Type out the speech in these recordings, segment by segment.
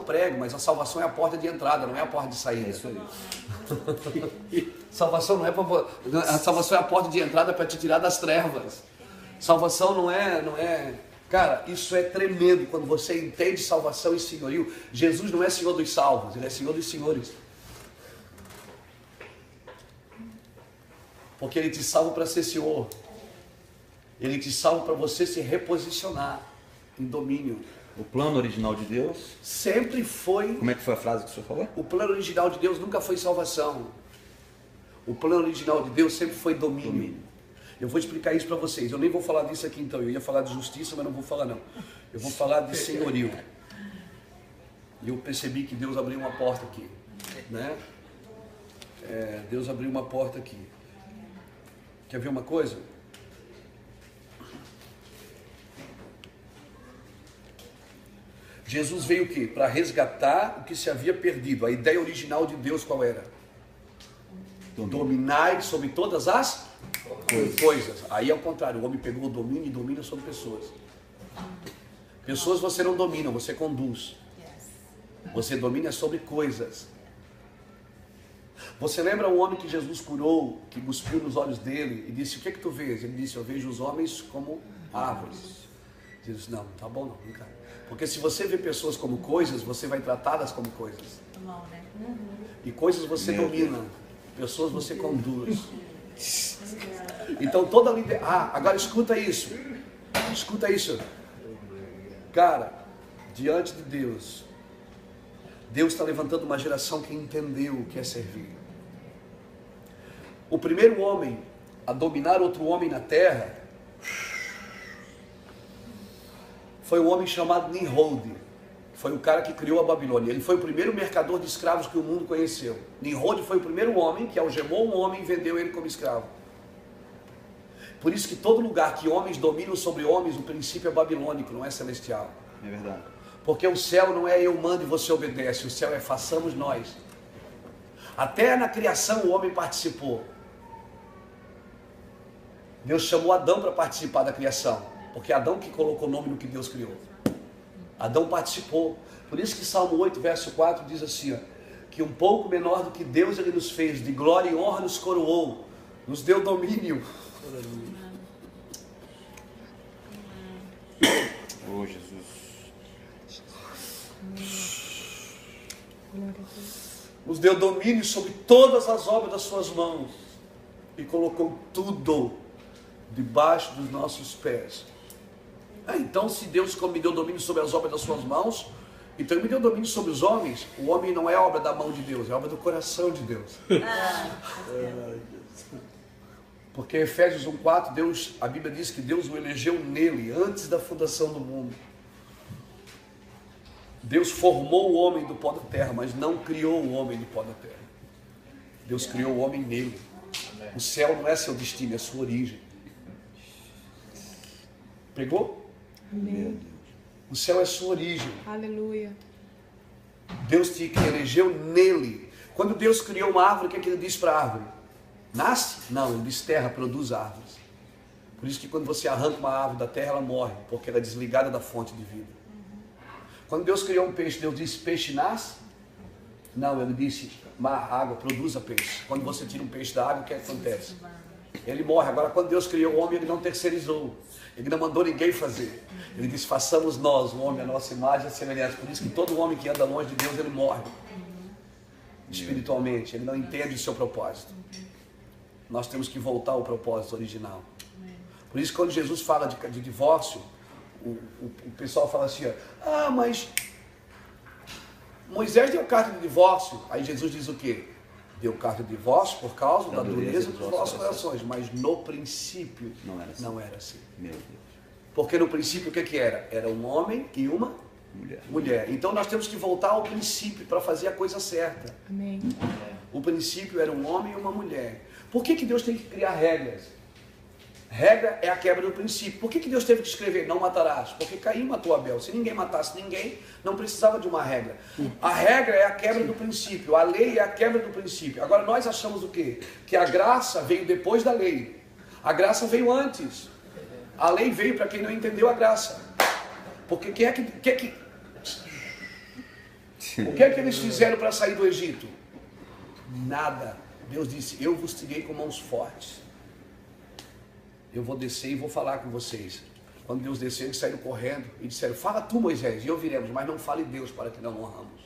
prego, mas a salvação é a porta de entrada, não é a porta de saída. É isso aí. Salvação não é a salvação é a porta de entrada para te tirar das trevas. Salvação não é. Cara, isso é tremendo quando você entende salvação e senhorio. Jesus não é Senhor dos salvos, Ele é Senhor dos senhores. Porque Ele te salva para ser Senhor. Ele te salva para você se reposicionar em domínio. O plano original de Deus Sempre foi... Como é que foi a frase que o senhor falou? O plano original de Deus nunca foi salvação. O plano original de Deus sempre foi domínio. Eu vou explicar isso para vocês. Eu nem vou falar disso aqui então. Eu ia falar de justiça, mas não vou falar não. Eu vou falar de senhorio. E eu percebi que Deus abriu uma porta aqui, né? Deus abriu uma porta aqui. Quer ver uma coisa? Jesus veio o quê? Para resgatar o que se havia perdido. A ideia original de Deus qual era? Dominai sobre todas as coisas. Aí é o contrário, o homem pegou o domínio e domina sobre pessoas. Pessoas você não domina, você conduz. Você domina sobre coisas. Você lembra o homem que Jesus curou, que cuspiu nos olhos dele e disse: o que é que tu vês? Ele disse: eu vejo os homens como árvores. Jesus: não, tá bom não, cara. Porque se você vê pessoas como coisas, você vai tratá-las como coisas. E coisas você domina, pessoas você conduz. Então toda liderança... agora escuta isso. Escuta isso. Cara, diante de Deus, Deus está levantando uma geração que entendeu o que é servir. O primeiro homem a dominar outro homem na terra foi um homem chamado Nimrod. Foi o cara que criou a Babilônia. Ele foi o primeiro mercador de escravos que o mundo conheceu. Nimrod foi o primeiro homem que algemou um homem e vendeu ele como escravo. Por isso que todo lugar que homens dominam sobre homens, o princípio é babilônico, não é celestial. É verdade. Porque o céu não é eu mando e você obedece, o céu é façamos nós. Até na criação o homem participou. Deus chamou Adão para participar da criação, porque Adão que colocou o nome no que Deus criou. Adão participou. Por isso que Salmo 8, verso 4 diz assim, ó, que um pouco menor do que Deus ele nos fez, de glória e honra nos coroou, nos deu domínio. Oh, Jesus. Nos deu domínio sobre todas as obras das suas mãos e colocou tudo debaixo dos nossos pés. Então se Deus me deu domínio sobre as obras das suas mãos, então Ele me deu domínio sobre os homens. O homem não é obra da mão de Deus, é obra do coração de Deus. Porque Efésios 1,4, a Bíblia diz que Deus o elegeu nele, antes da fundação do mundo. Deus formou o homem do pó da terra, mas não criou o homem do pó da terra. Deus criou o homem nele. O céu não é seu destino, é sua origem. Pegou? Amém. O céu é sua origem. Aleluia. Deus te elegeu nele. Quando Deus criou uma árvore, o que é que Ele disse para a árvore? Nasce? Não, Ele diz terra, produz árvores. Por isso que quando você arranca uma árvore da terra, ela morre, porque ela é desligada da fonte de vida. Quando Deus criou um peixe, Deus disse peixe nasce? Não, Ele disse mar, água, produza peixe. Quando você tira um peixe da água, o que acontece? Ele morre. Agora quando Deus criou o homem, Ele não terceirizou. Ele não mandou ninguém fazer. Ele disse, façamos nós, o homem, a nossa imagem e a semelhança. Por isso que todo homem que anda longe de Deus, ele morre. Espiritualmente, ele não entende o seu propósito. Nós temos que voltar ao propósito original. Por isso quando Jesus fala de divórcio, o pessoal fala assim, ó, mas Moisés deu carta de divórcio. Aí Jesus diz o quê? Deu carta de divórcio por causa da dureza dos vossos corações. Mas no princípio não era assim. Meu Deus. Porque no princípio o que era? Era um homem e uma mulher. Então nós temos que voltar ao princípio para fazer a coisa certa. Amém. O princípio era um homem e uma mulher. Por que Deus tem que criar regras? Regra é a quebra do princípio. Por que Deus teve que escrever não matarás? Porque Caim matou Abel. Se ninguém matasse ninguém, não precisava de uma regra. A regra é a quebra do princípio. A lei é a quebra do princípio. Agora nós achamos o quê? Que a graça veio depois da lei. A graça veio antes. A lei veio para quem não entendeu a graça. Porque quem é que... O que é que eles fizeram para sair do Egito? Nada. Deus disse, eu vos tirei com mãos fortes. Eu vou descer e vou falar com vocês. Quando Deus desceu, eles saíram correndo e disseram, fala tu, Moisés, e ouviremos, mas não fale Deus para que não honramos.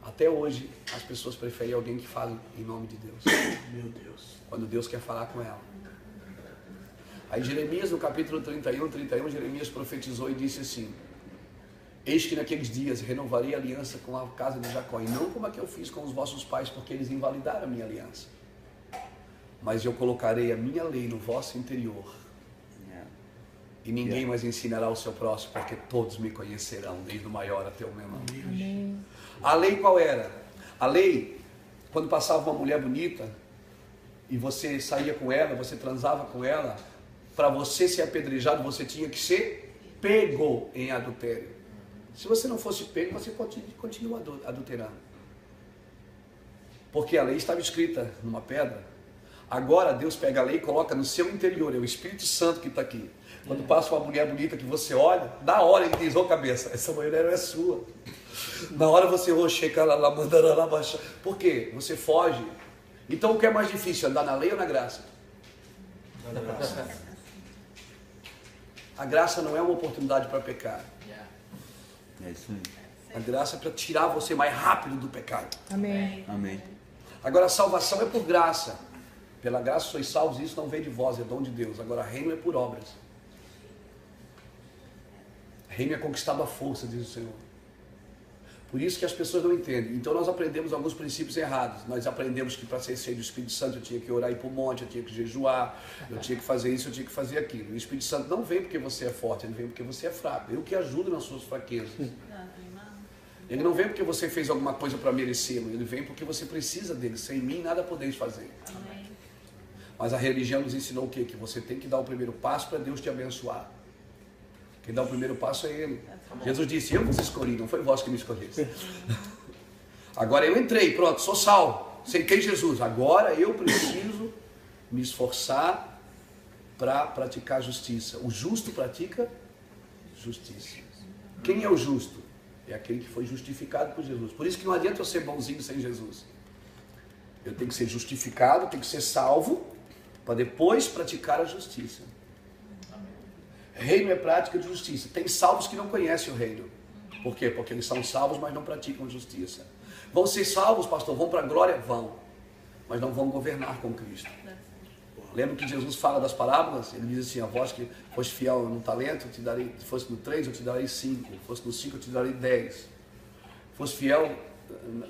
Até hoje, as pessoas preferem alguém que fale em nome de Deus. Meu Deus. Quando Deus quer falar com ela. Aí Jeremias, no capítulo 31, Jeremias profetizou e disse assim, eis que naqueles dias renovarei a aliança com a casa de Jacó, e não como a que eu fiz com os vossos pais, porque eles invalidaram a minha aliança. Mas eu colocarei a minha lei no vosso interior, e ninguém mais ensinará o seu próximo, porque todos me conhecerão, desde o maior até o menor. Amém. A lei qual era? A lei, quando passava uma mulher bonita, e você saía com ela, você transava com ela, para você ser apedrejado, você tinha que ser pego em adultério. Se você não fosse pego, você continua adulterando. Porque a lei estava escrita numa pedra. Agora Deus pega a lei e coloca no seu interior, é o Espírito Santo que está aqui. Quando passa uma mulher bonita que você olha, na hora ele diz, ô cabeça, essa mulher não é sua. Na hora você rocheca lá, mandará lá baixar. Por quê? Você foge. Então o que é mais difícil, andar na lei ou na graça? Na graça. A graça não é uma oportunidade para pecar. É isso aí. A graça é para tirar você mais rápido do pecado. Amém. Amém. Agora a salvação é por graça. Pela graça sois salvos, isso não vem de vós, é dom de Deus. Agora reino é por obras. Reino é conquistado à força, diz o Senhor. Por isso que as pessoas não entendem. Então nós aprendemos alguns princípios errados. Nós aprendemos que para ser cheio do Espírito Santo eu tinha que orar e ir para o monte, eu tinha que jejuar, eu tinha que fazer isso, eu tinha que fazer aquilo. O Espírito Santo não vem porque você é forte, ele vem porque você é fraco. Eu que ajudo nas suas fraquezas. Ele não vem porque você fez alguma coisa para merecê-lo, ele vem porque você precisa dele. Sem mim nada podeis fazer. Mas a religião nos ensinou o quê? Que você tem que dar o primeiro passo para Deus te abençoar. Quem dá o primeiro passo é Ele. Jesus disse, eu vos escolhi, não foi vós que me escolheste. Agora eu entrei, pronto, sou salvo, aceitei Jesus. Agora eu preciso me esforçar para praticar justiça. O justo pratica justiça. Quem é o justo? É aquele que foi justificado por Jesus. Por isso que não adianta eu ser bonzinho sem Jesus. Eu tenho que ser justificado, tenho que ser salvo, para depois praticar a justiça. Reino é prática de justiça. Tem salvos que não conhecem o reino. Por quê? Porque eles são salvos, mas não praticam justiça. Vão ser salvos, pastor? Vão para a glória? Vão. Mas não vão governar com Cristo. Lembra que Jesus fala das parábolas? Ele diz assim, a vós que foste fiel no talento, eu te darei, se fosse no 3, eu te darei 5. Se fosse no 5, eu te darei 10. Se fosse fiel,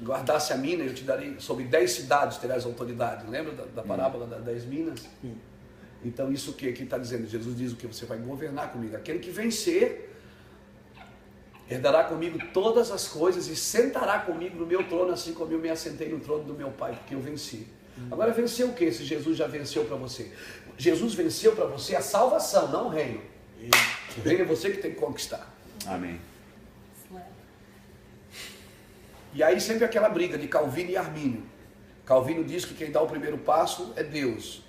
guardasse a mina, eu te darei, sobre 10 cidades terás autoridade. Lembra da parábola das 10 minas? Então isso que aqui está dizendo, Jesus diz o que? Você vai governar comigo. Aquele que vencer, herdará comigo todas as coisas e sentará comigo no meu trono, assim como eu me assentei no trono do meu Pai, porque eu venci. Agora vencer o que se Jesus já venceu para você? Jesus venceu para você a salvação, não o reino. O reino é você que tem que conquistar. Amém. E aí sempre aquela briga de Calvino e Armínio. Calvino diz que quem dá o primeiro passo é Deus.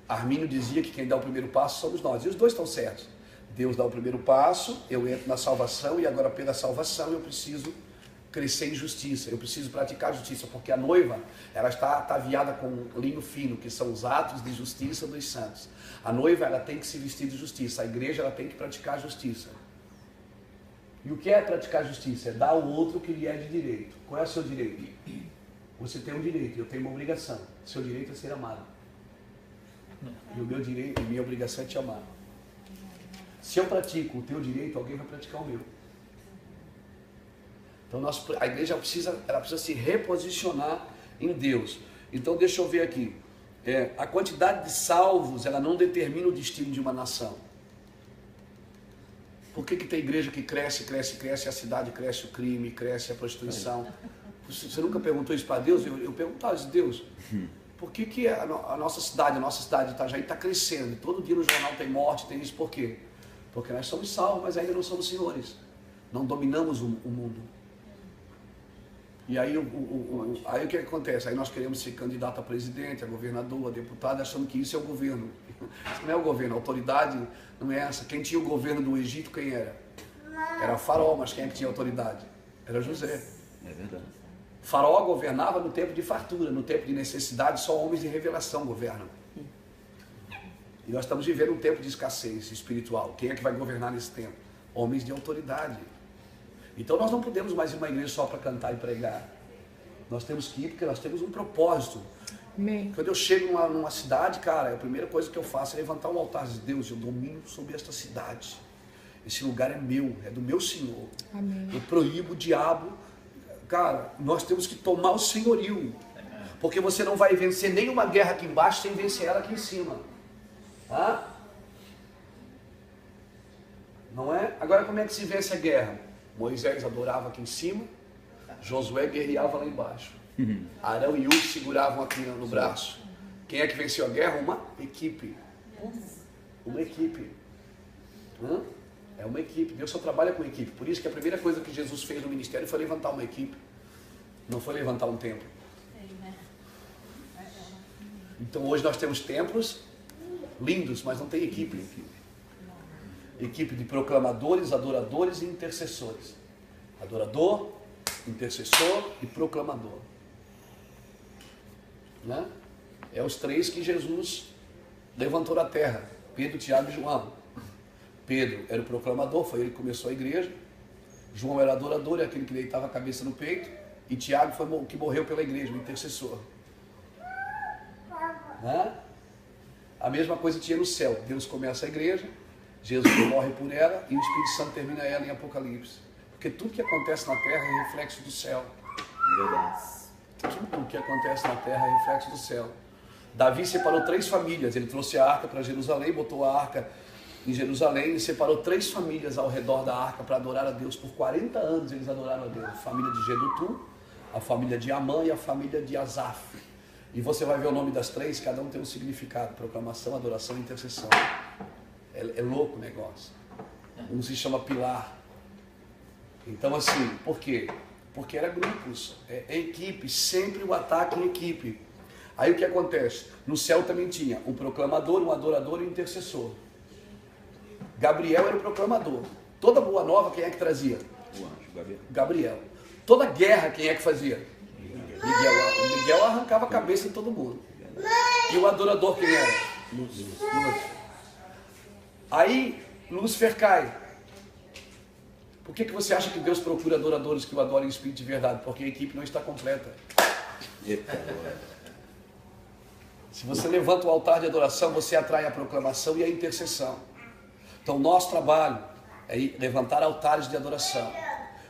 Armínio dizia que quem dá o primeiro passo somos nós. E os dois estão certos. Deus dá o primeiro passo, eu entro na salvação e agora pela salvação eu preciso crescer em justiça. Eu preciso praticar justiça, porque a noiva, ela está ataviada com linho fino, que são os atos de justiça dos santos. A noiva, ela tem que se vestir de justiça. A igreja, ela tem que praticar justiça. E o que é praticar justiça? É dar ao outro o que lhe é de direito. Qual é o seu direito? Você tem um direito, eu tenho uma obrigação. O seu direito é ser amado. E o meu direito, minha obrigação é te amar. Se eu pratico o teu direito, alguém vai praticar o meu. Então a igreja precisa se reposicionar em Deus. Então deixa eu ver aqui. A quantidade de salvos, ela não determina o destino de uma nação. Por que tem igreja que cresce, cresce, cresce, a cidade cresce, o crime, cresce a prostituição? Você nunca perguntou isso para Deus? Eu perguntava isso a Deus. Por que a nossa cidade de Itajaí está crescendo? Todo dia no jornal tem morte, tem isso. Por quê? Porque nós somos salvos, mas ainda não somos senhores. Não dominamos o mundo. E aí, aí o que acontece? Aí nós queremos ser candidato a presidente, a governador, a deputado, achando que isso é o governo. Isso não é o governo, a autoridade não é essa. Quem tinha o governo do Egito, quem era? Era Faraó, mas quem é que tinha autoridade? Era José. É verdade. Faraó governava no tempo de fartura, no tempo de necessidade, só homens de revelação governam. E nós estamos vivendo um tempo de escassez espiritual. Quem é que vai governar nesse tempo? Homens de autoridade. Então nós não podemos mais ir uma igreja só para cantar e pregar. Nós temos que ir porque nós temos um propósito. Amém. Quando eu chego numa cidade, cara, a primeira coisa que eu faço é levantar um altar de Deus. Eu domino sobre esta cidade. Esse lugar é meu, é do meu Senhor. Amém. Eu proíbo o diabo. Cara, nós temos que tomar o senhorio. Porque você não vai vencer nenhuma guerra aqui embaixo sem vencer ela aqui em cima. Ah? Não é? Agora como é que se vence a guerra? Moisés adorava aqui em cima, Josué guerreava lá embaixo. Arão e Hur seguravam aqui no braço. Quem é que venceu a guerra? Uma equipe. Uma equipe. É uma equipe. Deus só trabalha com equipe. Por isso que a primeira coisa que Jesus fez no ministério foi levantar uma equipe. Não foi levantar um templo. Então hoje nós temos templos lindos, mas não tem equipe. Equipe de proclamadores, adoradores e intercessores. Adorador, intercessor e proclamador. Né? É os três que Jesus levantou na terra. Pedro, Tiago e João. Pedro era o proclamador, foi ele que começou a igreja. João era adorador, é aquele que deitava a cabeça no peito. E Tiago foi o que morreu pela igreja, o intercessor. Né? A mesma coisa tinha no céu. Deus começa a igreja, Jesus morre por ela e o Espírito Santo termina ela em Apocalipse. Porque tudo que acontece na terra é reflexo do céu. Verdade. Tudo que acontece na terra é reflexo do céu. Davi separou 3 famílias. Ele trouxe a arca para Jerusalém, botou a arca em Jerusalém e separou 3 famílias ao redor da arca para adorar a Deus. Por 40 anos eles adoraram a Deus. A família de Jedutum, a família de Amã e a família de Asaf. E você vai ver o nome das 3, cada um tem um significado. Proclamação, adoração e intercessão. É louco o negócio. Um se chama pilar. Então assim, por quê? Porque era grupos, é equipe, sempre o ataque em equipe. Aí o que acontece? No céu também tinha um proclamador, um adorador e um intercessor. Gabriel era o proclamador. Toda boa nova, quem é que trazia? O anjo, Gabriel. Toda guerra, quem é que fazia? Miguel. Miguel arrancava a cabeça de todo mundo. E o adorador, quem era? Lúcifer. Aí, Lúcifer cai. Por que você acha que Deus procura adoradores que o adorem em espírito de verdade? Porque a equipe não está completa. Se você levanta o altar de adoração, você atrai a proclamação e a intercessão. Então, nosso trabalho é levantar altares de adoração.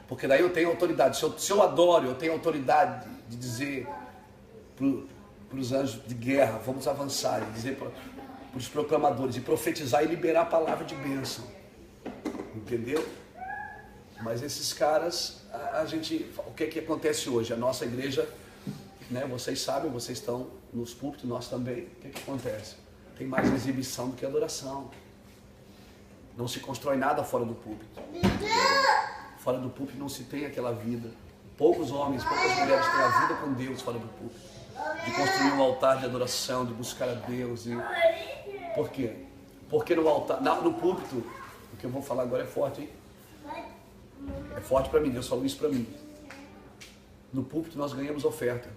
Porque daí eu tenho autoridade. Se eu adoro, eu tenho autoridade de dizer para os anjos de guerra, vamos avançar, e dizer para os proclamadores, e profetizar e liberar a palavra de bênção. Entendeu? Mas esses caras, o que acontece hoje? A nossa igreja, né, vocês sabem, vocês estão nos púlpitos, nós também. O que acontece? Tem mais exibição do que adoração. Não se constrói nada fora do púlpito. Fora do púlpito não se tem aquela vida. Poucos homens, poucas mulheres têm a vida com Deus fora do púlpito. De construir um altar de adoração, de buscar a Deus. Por quê? Porque no altar, no púlpito, o que eu vou falar agora é forte, hein? É forte para mim, Deus falou isso para mim. No púlpito nós ganhamos oferta,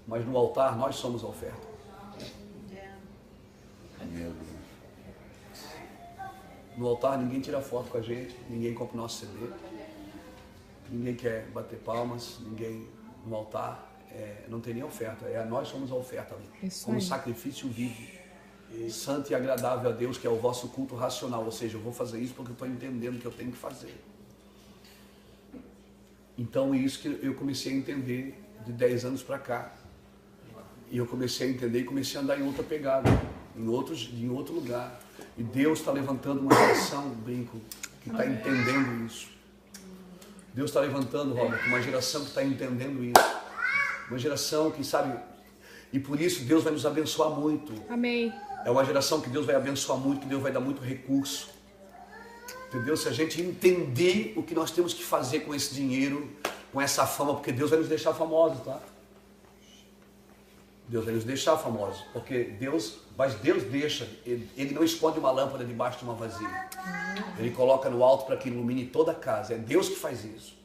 mas no altar nós somos a oferta. Meu Deus. No altar ninguém tira foto com a gente, ninguém compra o nosso CD, ninguém quer bater palmas, ninguém no altar, não tem nem oferta, nós somos a oferta ali, como sacrifício vivo, santo e agradável a Deus, que é o vosso culto racional, ou seja, eu vou fazer isso porque eu estou entendendo o que eu tenho que fazer. Então é isso que eu comecei a entender de 10 anos para cá, e eu comecei a entender e comecei a andar em outra pegada, em outro lugar. E Deus está levantando uma geração, brinco, que está entendendo isso. Deus está levantando, Robert, uma geração que está entendendo isso. Uma geração que sabe, e por isso Deus vai nos abençoar muito. Amém. É uma geração que Deus vai abençoar muito, que Deus vai dar muito recurso. Entendeu? Se a gente entender o que nós temos que fazer com esse dinheiro, com essa fama, porque Deus vai nos deixar famosos, tá? Deus vai nos deixar famosos, porque mas Deus deixa, ele não esconde uma lâmpada debaixo de uma vasilha. Ele coloca no alto para que ilumine toda a casa, é Deus que faz isso.